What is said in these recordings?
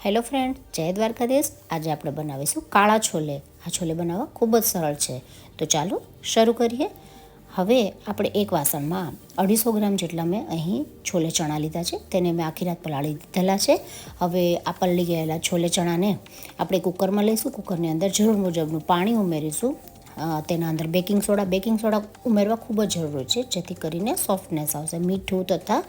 Hello friend, જય દ્વારકાધીશ। આજે આપણે બનાવીશું કાળા છોલે। આ છોલે બનાવવા ખૂબ જ સરળ છે, તો ચાલો શરૂ કરીએ। હવે આપણે એક વાસણમાં 250 ગ્રામ જેટલા મેં અહીં છોલે ચણા લીધા છે, તેને મેં આખી રાત પલાળી દીધેલા છે। હવે આ પલળી ગયેલા છોલે ચણાને આપણે કુકરમાં લઈશું। કુકરની અંદર જરૂર મુજબનું પાણી ઉમેરીશું। તેના અંદર બેકિંગ સોડા ઉમેરવા ખૂબ જ જરૂરી છે, જેથી કરીને સોફ્ટનેસ આવશે। મીઠું તથા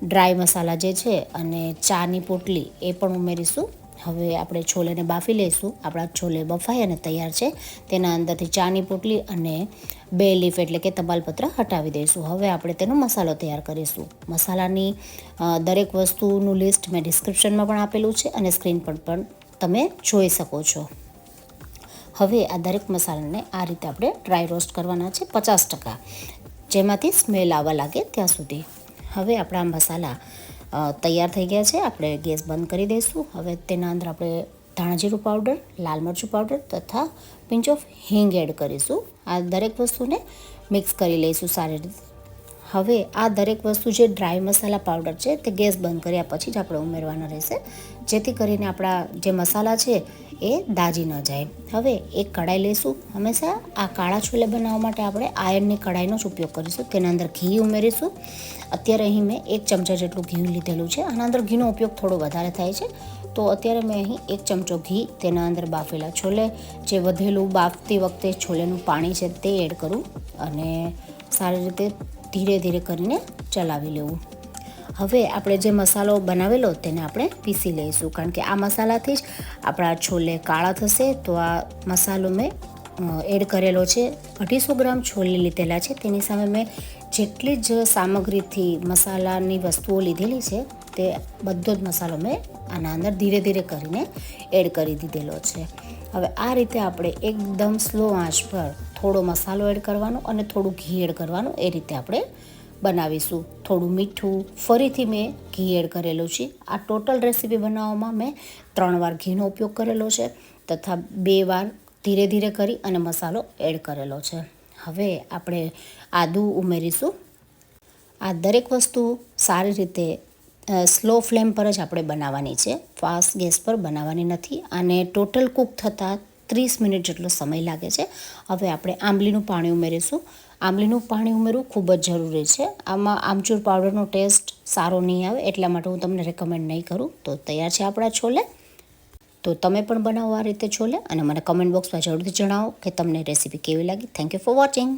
ડ્રાય મસાલા જે છે અને ચાની પોટલી એ પણ ઉમેરીશું। હવે આપણે છોલેને બાફી લઈશું। આપણા છોલે બફાઈ અને તૈયાર છે। તેના અંદરથી ચાની પોટલી અને બે લીફ એટલે કે તમાલપત્ર હટાવી દઈશું। હવે આપણે તેનો મસાલો તૈયાર કરીશું। મસાલાની દરેક વસ્તુનું લિસ્ટ મેં ડિસ્ક્રિપ્શનમાં પણ આપેલું છે અને સ્ક્રીન પર પણ તમે જોઈ શકો છો। હવે આ દરેક મસાલાને આ રીતે આપણે ડ્રાય રોસ્ટ કરવાના છે 50%, જેમાંથી સ્મેલ આવવા લાગે ત્યાં સુધી। હવે આપણા મસાલા તૈયાર થઈ ગયા છે। આપણે ગેસ બંધ કરી દઈશું। હવે તેના અંદર આપણે ધાણાજીરું પાવડર, લાલ મરચું પાવડર તથા પિંચ ઓફ હિંગ એડ કરીશું। આ દરેક વસ્તુને મિક્સ કરી લઈશું સારી રીતે। હવે આ દરેક વસ્તુ જે ડ્રાય મસાલા પાવડર છે તે ગેસ બંધ કર્યા પછી જ આપણે ઉમેરવાના રહેશે, જેથી કરીને આપણા જે મસાલા છે એ દાજી ન જાય। હવે એક કઢાઈ લઈશું। હંમેશા આ કાળા છોલે બનાવવા માટે આપણે આયર્નની કઢાઈનો જ ઉપયોગ કરીશું। તેના અંદર ઘી ઉમેરીશું। અત્યારે અહીં મેં 1 ચમચા જેટલું ઘી લીધેલું છે। આના અંદર ઘીનો ઉપયોગ થોડો વધારે થાય છે, તો અત્યારે મેં અહીં 1 ચમચો ઘી, તેના અંદર બાફેલા છોલે, જે વધેલું બાફતી વખતે છોલેનું પાણી છે તે એડ કરું અને સારી રીતે ધીરે ધીરે કરીને ચલાવી લેવું। હવે આપણે જે મસાલો બનાવેલો તેને આપણે પીસી લઈશું, કારણ કે આ મસાલાથી જ આપણા છોલે કાળા થશે। તો આ મસાલો મેં એડ કરેલો છે। 250 ગ્રામ છોલે લીધેલા છે, તેની સામે મેં જેટલી જ સામગ્રીથી મસાલાની વસ્તુઓ લીધેલી છે તે બધો જ મસાલો મેં આના અંદર ધીરે ધીરે કરીને એડ કરી દીધેલો છે। હવે આ રીતે આપણે એકદમ સ્લો આંચ પર થોડો મસાલો એડ કરવાનો અને થોડું ઘી એડ કરવાનું, એ રીતે આપણે બનાવીશું। થોડું મીઠું, ફરીથી મેં ઘી એડ કરેલું છે। આ ટોટલ રેસીપી બનાવવામાં મેં 3 વાર ઘીનો ઉપયોગ કરેલો છે તથા 2 વાર ધીરે ધીરે કરી અને મસાલો એડ કરેલો છે। હવે આપણે આદું ઉમેરીશું। આ દરેક વસ્તુ સારી રીતે સ્લો ફ્લેમ પર જ આપણે બનાવવાની છે, ફાસ્ટ ગેસ પર બનાવવાની નથી। આને ટોટલ કૂક થતાં 30 મિનિટ જેટલો સમય લાગે છે। હવે આપણે આંબલીનું પાણી ઉમેરીશું। આંબલીનું પાણી ઉમેરવું ખૂબ જ જરૂરી છે। આમાં આમચૂર પાવડરનો ટેસ્ટ સારો નહીં આવે, એટલા માટે હું તમને રેકમેન્ડ નહીં કરું। તો તૈયાર છે આપણા છોલે। તો તમે પણ બનાવો આ રીતે છોલે અને મને કમેન્ટ બોક્સમાં જરૂરથી જણાવો કે તમને રેસીપી કેવી લાગી। Thank you for watching.